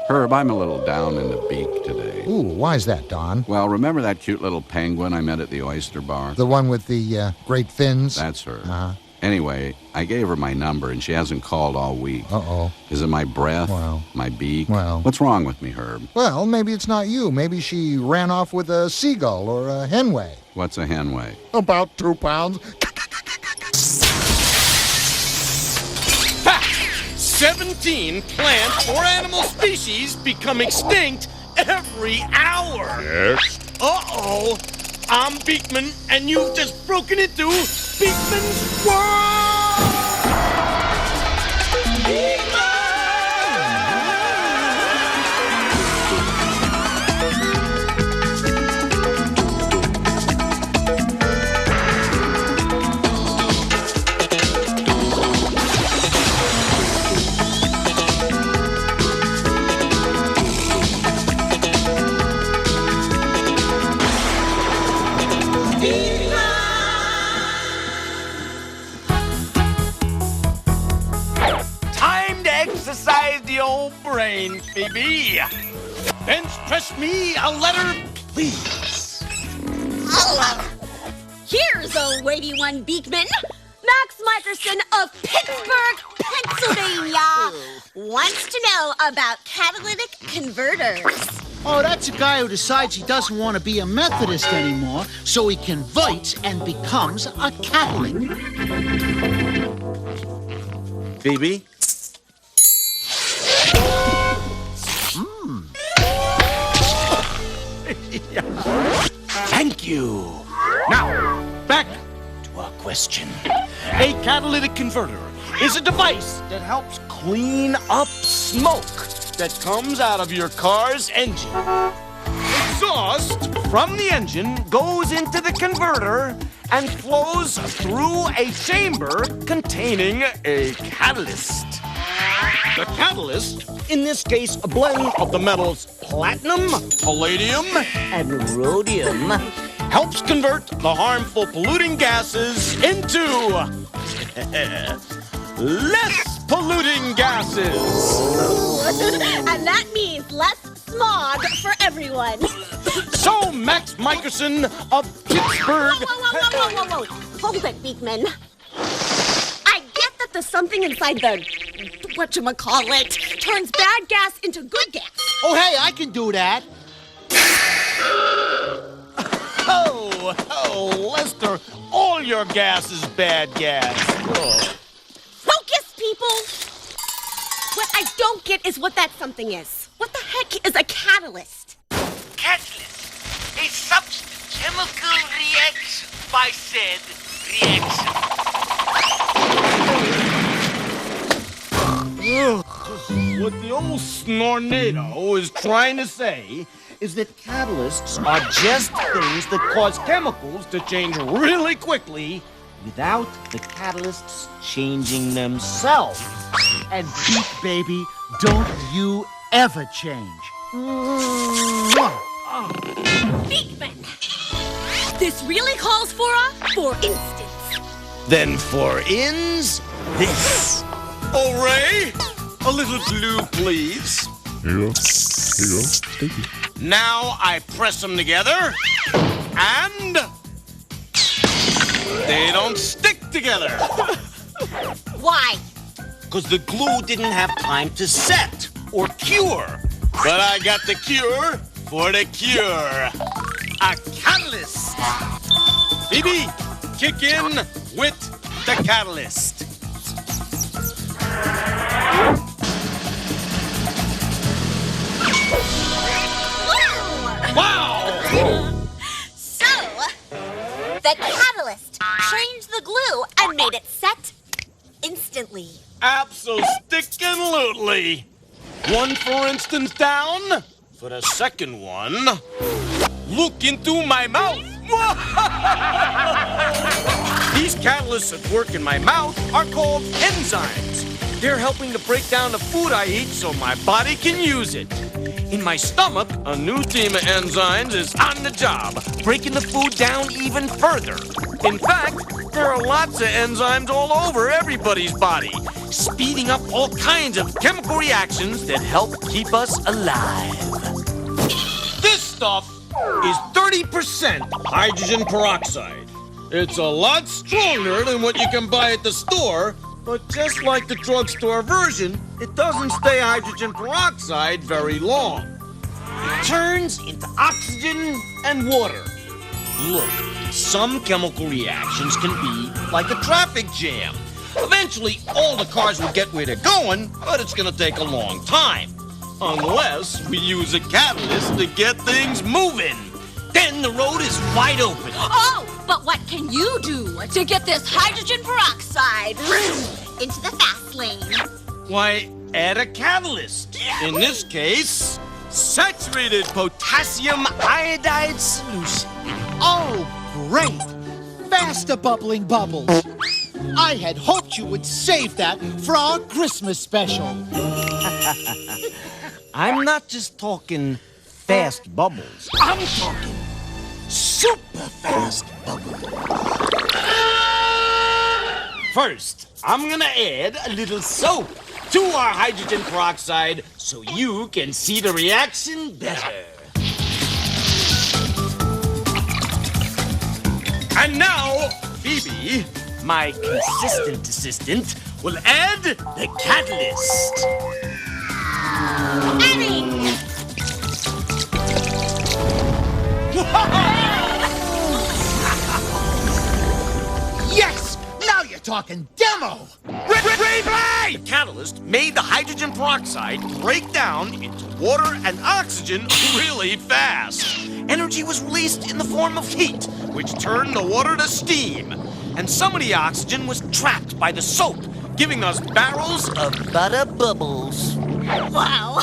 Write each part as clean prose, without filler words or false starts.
Herb, I'm a little down in the beak today. Ooh, why's that, Don? Well, remember that cute little penguin I met at the oyster bar? The one with the great fins? That's her. Uh-huh. Anyway, I gave her my number, and she hasn't called all week. Uh-oh. Is it my breath? Well. My beak? Well. What's wrong with me, Herb? Well, maybe it's not you. Maybe she ran off with a seagull or a henway. What's a henway? About 2 pounds. Fact! 17 plant or animal species become extinct every hour. Yes. Uh-oh. I'm Beakman, and you've just broken into Beakman's World! Beakman! Exercise the old brain, Phoebe. Bench press me a letter, please. Here's a weighty one, Beakman. Max Michelson of Pittsburgh, Pennsylvania, wants to know about catalytic converters. Oh, that's a guy who decides he doesn't want to be a Methodist anymore, so he converts and becomes a Catholic. Phoebe? Thank you. Now, back to our question. A catalytic converter is a device that helps clean up smoke that comes out of your car's engine. Exhaust from the engine goes into the converter and flows through a chamber containing a catalyst. The catalyst, in this case a blend of the metals platinum, palladium, and rhodium, helps convert the harmful polluting gases into less polluting gases. And that means less smog for everyone. So, Max Michelson of Pittsburgh... Whoa. Hold it, Beakman. I get that the something inside the... whatchamacallit turns bad gas into good gas. Oh, hey, I can do that. Oh, Lester, all your gas is bad gas. Oh. Focus, people! What I don't get is what that something is. What the heck is a catalyst? Catalyst, a substance, chemical reaction by said reaction. What the old Snornado is trying to say is that catalysts are just things that cause chemicals to change really quickly without the catalysts changing themselves. And Beak, baby, don't you ever change. Beakman! This really calls for a for instance. Then for ins, this. Oh, Ray, a little glue, please. Here you go. Thank you. Now I press them together, and they don't stick together. Why? Because the glue didn't have time to set or cure. But I got the cure for the cure. A catalyst. Phoebe, kick in with the catalyst. Wow! So, the catalyst changed the glue and made it set instantly. Abso-stickin'-lutely. One, for instance, down. For the second one, look into my mouth. These catalysts that work in my mouth are called enzymes. They're helping to break down the food I eat so my body can use it. In my stomach, a new team of enzymes is on the job, breaking the food down even further. In fact, there are lots of enzymes all over everybody's body, speeding up all kinds of chemical reactions that help keep us alive. This stuff is 30% hydrogen peroxide. It's a lot stronger than what you can buy at the store, but just like the drugstore version, it doesn't stay hydrogen peroxide very long. It turns into oxygen and water. Look, some chemical reactions can be like a traffic jam. Eventually, all the cars will get where they're going, but it's going to take a long time. Unless we use a catalyst to get things moving. Then the road is wide open. Oh, but what can you do to get this hydrogen peroxide into the fast lane? Why, add a catalyst. In this case, saturated potassium iodide solution. Oh, great! Faster bubbling bubbles. I had hoped you would save that for our Christmas special. I'm not just talking fast bubbles. I'm talking super fast bubbles. First, I'm gonna add a little soap to our hydrogen peroxide so you can see the reaction better. And now, Phoebe, my consistent assistant, will add the catalyst. Adding! Yes! Now you're talking demo! Replay! The catalyst made the hydrogen peroxide break down into water and oxygen really fast. Energy was released in the form of heat, which turned the water to steam. And some of the oxygen was trapped by the soap, giving us barrels of butter bubbles. Wow.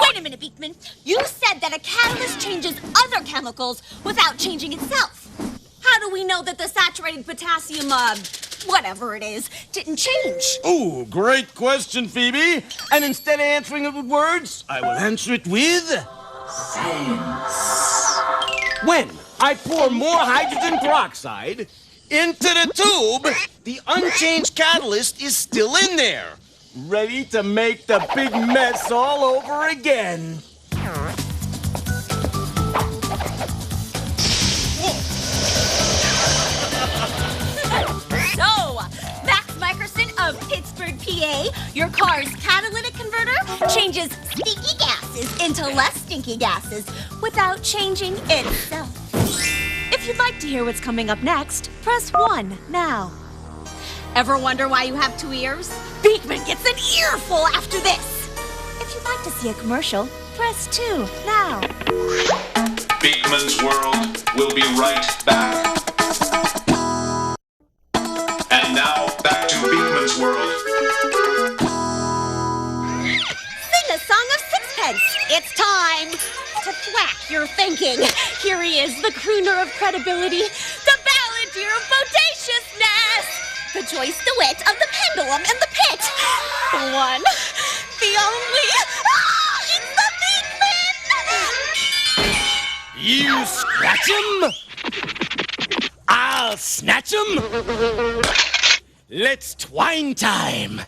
Wait a minute, Beakman. You said that a catalyst changes other chemicals without changing itself. How do we know that the saturated potassium, whatever it is, didn't change? Ooh, great question, Phoebe. And instead of answering it with words, I will answer it with science. When I pour more hydrogen peroxide into the tube, the unchanged catalyst is still in there, ready to make the big mess all over again. So, Max Michelson of Pittsburgh, PA, your car's catalytic converter changes stinky gases into less stinky gases without changing itself. If you'd like to hear what's coming up next, press 1 now. Ever wonder why you have 2 ears? Beakman gets an earful after this. If you'd like to see a commercial, press 2 now. Beakman's World will be right back. And now, back to Beakman's World. Sing a song of sixpence. It's time to thwack your thinking. Here he is, the crooner of credibility, the balladeer of bodaciousness, the Joyce DeWitt of the pendulum and the pit, the one, the only, it's the Beakman! You scratch him? I'll snatch him? Let's twine time.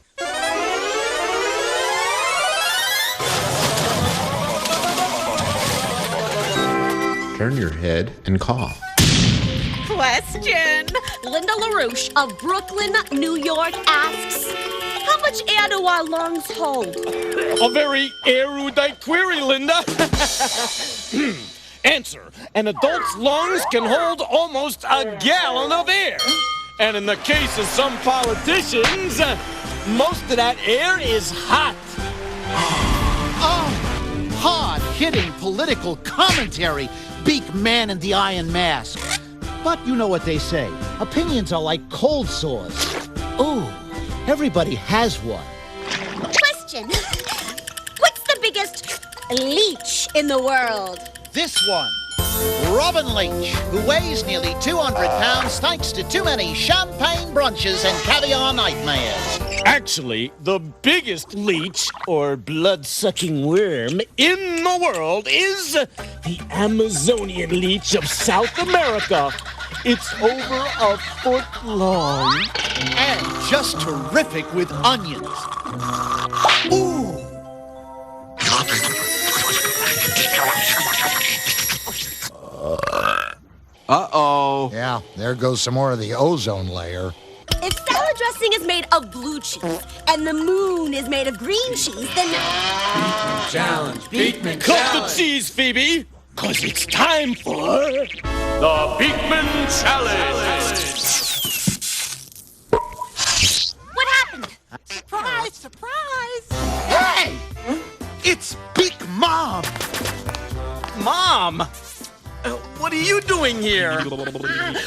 Turn your head and cough. Question. Linda LaRouche of Brooklyn, New York asks, how much air do our lungs hold? A very erudite query, Linda. Answer. An adult's lungs can hold almost a gallon of air. And in the case of some politicians, most of that air is hot. Oh, hard-hitting political commentary, Beakman and the Iron Mask. But you know what they say. Opinions are like cold sores. Ooh, everybody has one. Question. What's the biggest leech in the world? This one. Robin Leach, who weighs nearly 200 pounds thanks to too many champagne brunches and caviar nightmares. Actually, the biggest leech, or blood-sucking worm, in the world is the Amazonian leech of South America. It's over a foot long. And just terrific with onions. Ooh! Uh-oh. Yeah, there goes some more of the ozone layer. If salad dressing is made of blue cheese and the moon is made of green cheese, then... Challenge. Beakman Cut the cheese, Phoebe, because it's time for the Beakman Challenge. What happened? Surprise, surprise! Hey! It's Beakman! Mom, what are you doing here?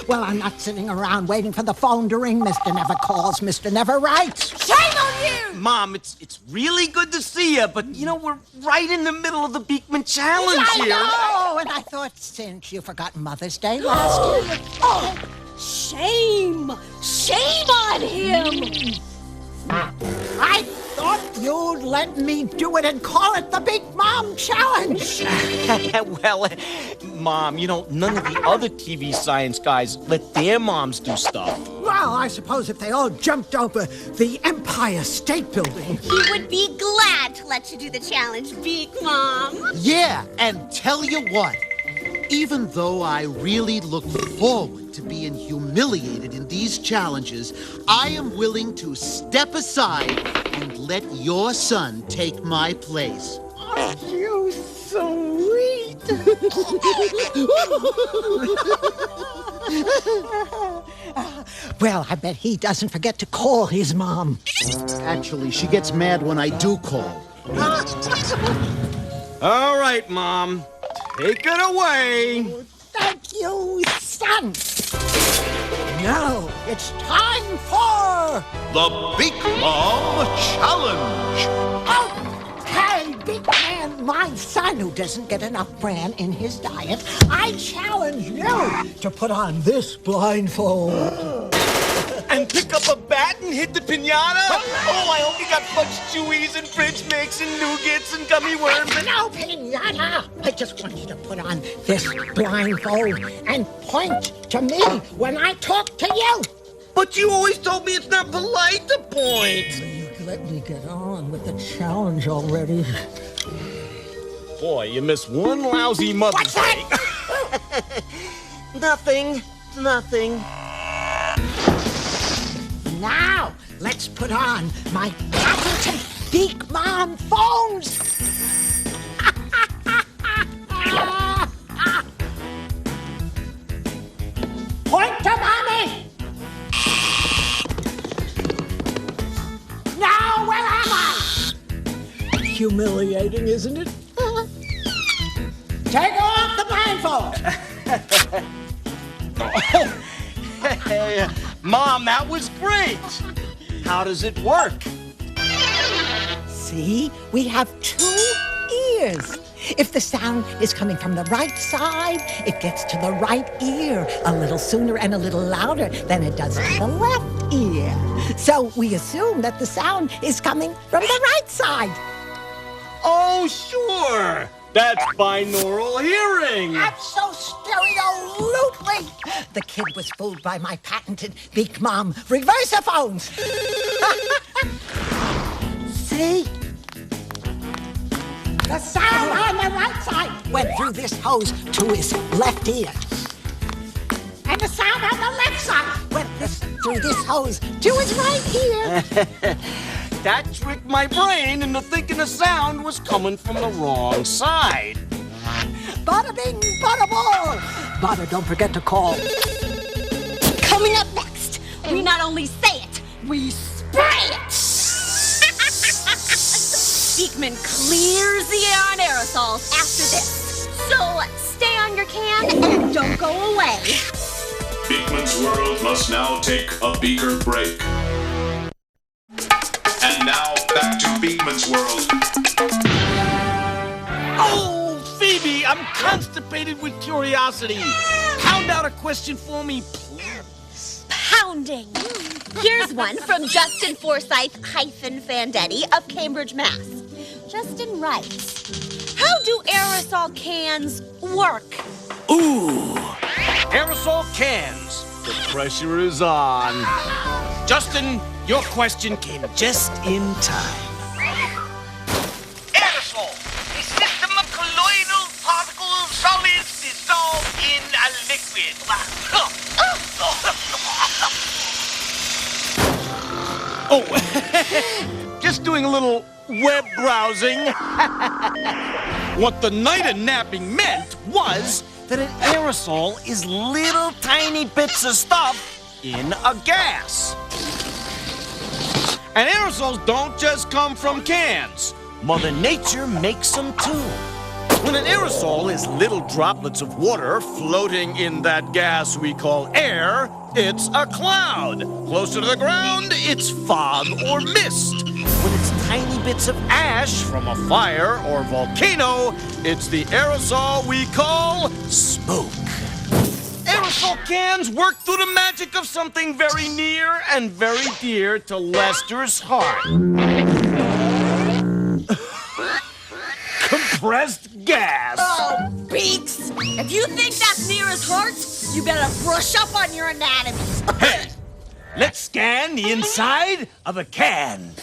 Well, I'm not sitting around waiting for the phone to ring. Mr. Never calls, Mr. Never writes. Shame on you! Mom, it's really good to see you, but you know, we're right in the middle of the Beakman Challenge I here. know, and I thought since you forgot Mother's Day last year. Oh, shame! Shame on him! I thought you'd let me do it and call it the Big Mom Challenge. Well, Mom, you know, none of the other TV science guys let their moms do stuff. Well, I suppose if they all jumped over the Empire State Building. He would be glad to let you do the challenge, Beak Mom. Yeah, and tell you what, even though I really look forward to being humiliated in these challenges, I am willing to step aside and let your son take my place. Oh, you sweet. Well, I bet he doesn't forget to call his mom. Actually, she gets mad when I do call. All right, Mom, take it away. Thank you, son. Now it's time for The Beakman Challenge. Okay, Big Man, my son who doesn't get enough bran in his diet. I challenge you to put on this blindfold. And pick up a bat and hit the piñata? Oh, I hope you got fudge chewies and fridge mix and nougats and gummy worms and... No piñata! I just want you to put on this blindfold and point to me when I talk to you. But you always told me it's not polite to point. You let me get on with the challenge already. Boy, you missed one lousy Mother's Day. Nothing. Now, let's put on my patented Beak Mom phones. Point to Mommy. Now, where am I? Humiliating, isn't it? Take off the blindfold. Hey, Mom, that was great. How does it work? See, we have 2 ears. If the sound is coming from the right side, it gets to the right ear a little sooner and a little louder than it does to the left ear. So we assume that the sound is coming from the right side. Oh, sure. That's binaural hearing. Absolutely. The kid was fooled by my patented Beak Mom reversophones. See? The sound on the right side went through this hose to his left ear. And the sound on the left side went through this hose to his right ear. That tricked my brain into thinking the sound was coming from the wrong side. Bada bing, bada ball. Bada, don't forget to call. Coming up next, we not only say it, we spray it. Beakman clears the air on aerosols after this. So stay on your can and don't go away. Beakman's World must now take a beaker break. And now, back to Beakman's World. Oh, Phoebe, I'm constipated with curiosity. Pound out a question for me, please. Pounding. Here's one from Justin Forsyth-Fandetti of Cambridge, Mass. Justin writes, how do aerosol cans work? Ooh, aerosol cans. The pressure is on. Justin, your question came just in time. Aerosol, a system of colloidal particle solids dissolved in a liquid. Oh, just doing a little web browsing. What the night of napping meant was that an aerosol is little tiny bits of stuff in a gas. And aerosols don't just come from cans. Mother Nature makes them too. When an aerosol is little droplets of water floating in that gas we call air, it's a cloud. Closer to the ground, it's fog or mist. When it's tiny bits of ash from a fire or volcano, it's the aerosol we call smoke. Aerosol cans work through the magic of something very near and very dear to Lester's heart. Compressed gas. Oh, Beaks! If you think that's near his heart, you better brush up on your anatomy. Hey, let's scan the inside of a can.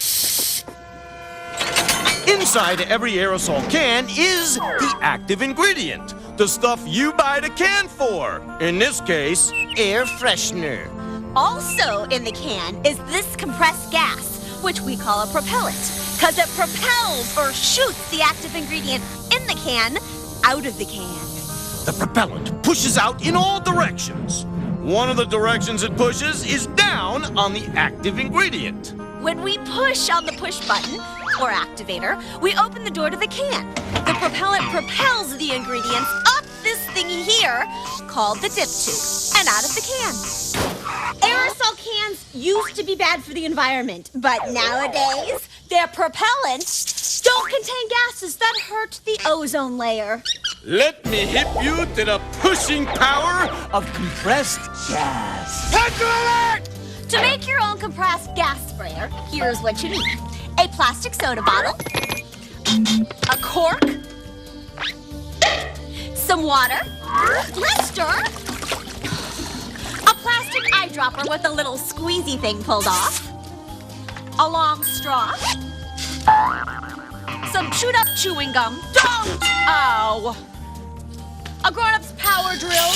Inside every aerosol can is the active ingredient, the stuff you buy the can for. In this case, air freshener. Also in the can is this compressed gas, which we call a propellant, because it propels or shoots the active ingredient in the can out of the can. The propellant pushes out in all directions. One of the directions it pushes is down on the active ingredient. When we push on the push button, or activator, we open the door to the can. The propellant propels the ingredients up this thingy here, called the dip tube, and out of the can. Aerosol cans used to be bad for the environment, but nowadays, their propellants don't contain gases that hurt the ozone layer. Let me hip you to the pushing power of compressed gas. Pencil alert! To make your own compressed gas sprayer, here's what you need. A plastic soda bottle, a cork, some water, let's stir, a plastic eyedropper with a little squeezy thing pulled off, a long straw, some chewed up chewing gum, don't! Ow! A grown-up's power drill,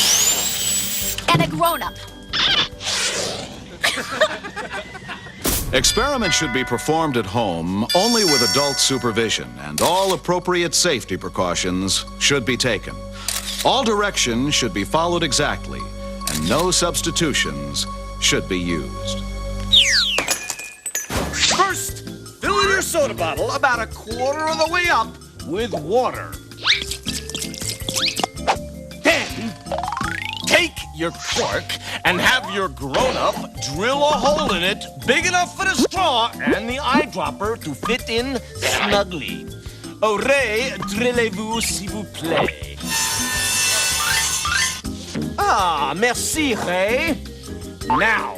and a grown-up. Experiments should be performed at home only with adult supervision, and all appropriate safety precautions should be taken. All directions should be followed exactly, and no substitutions should be used. First, fill your soda bottle about a quarter of the way up with water. Then, take your cork and have your grown-up drill a hole in it big enough for the straw and the eyedropper to fit in snugly. Aurais, drillez-vous s'il vous plaît. Ah, merci, Ray. Now,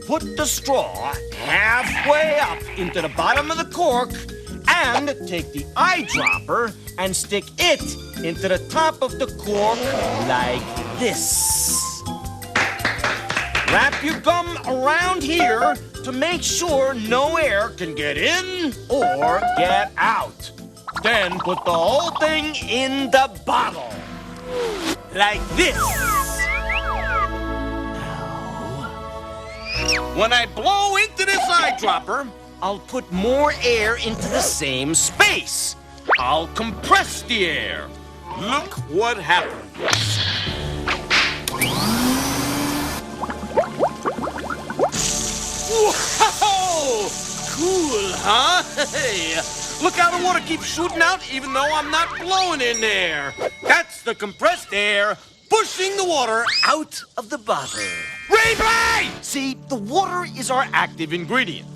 put the straw halfway up into the bottom of the cork and take the eyedropper and stick it into the top of the cork like this. Wrap your gum around here to make sure no air can get in or get out. Then put the whole thing in the bottle. Like this. Now, when I blow into this eyedropper, I'll put more air into the same space. I'll compress the air. Look what happens. Whoa! Cool, huh? Hey, look how the water keeps shooting out even though I'm not blowing in there. That's the compressed air pushing the water out of the bottle. Replay! See, the water is our active ingredient.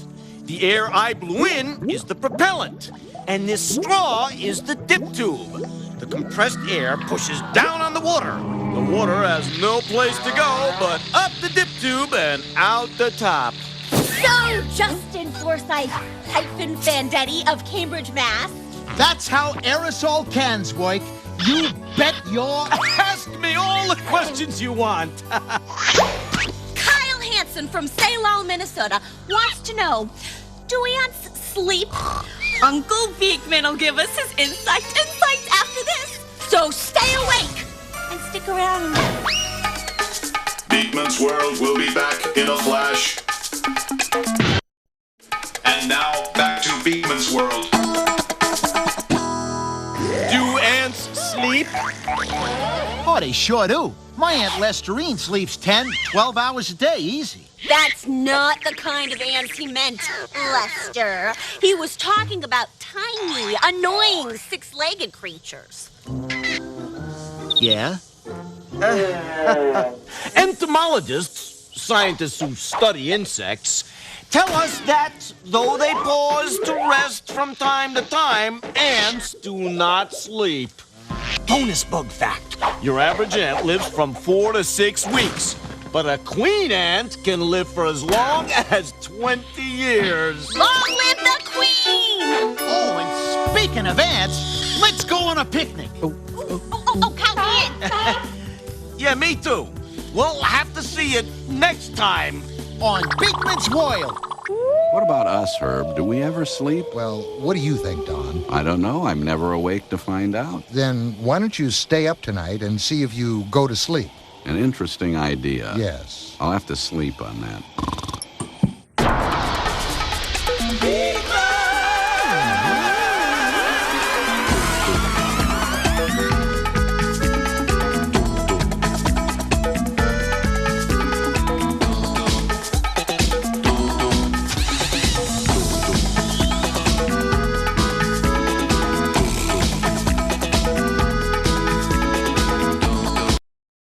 The air I blew in is the propellant. And this straw is the dip tube. The compressed air pushes down on the water. The water has no place to go but up the dip tube and out the top. So, Justin Forsythe-Fandetti of Cambridge, Mass. That's how aerosol cans work. You bet your... Ask me all the questions you want. Kyle Hansen from Salem, Minnesota wants to know, do ants sleep? Uncle Beakman will give us his insights after this. So stay awake and stick around. Beakman's World will be back in a flash. And now, back to Beakman's World. Do ants sleep? Oh, they sure do. My Aunt Lesterine sleeps 10, 12 hours a day, easy. That's not the kind of ants he meant, Lester. He was talking about tiny, annoying, six-legged creatures. Yeah? Entomologists, scientists who study insects, tell us that though they pause to rest from time to time, ants do not sleep. Bonus bug fact. Your average ant lives from 4 to 6 weeks, but a queen ant can live for as long as 20 years. Long live the queen! Oh, and speaking of ants, let's go on a picnic. Count me in. Yeah, me too. We'll have to see it next time On Beakman's World. What about us, Herb? Do we ever sleep? Well, what do you think, Don? I don't know. I'm never awake to find out. Then why don't you stay up tonight and see if you go to sleep? An interesting idea. Yes. I'll have to sleep on that.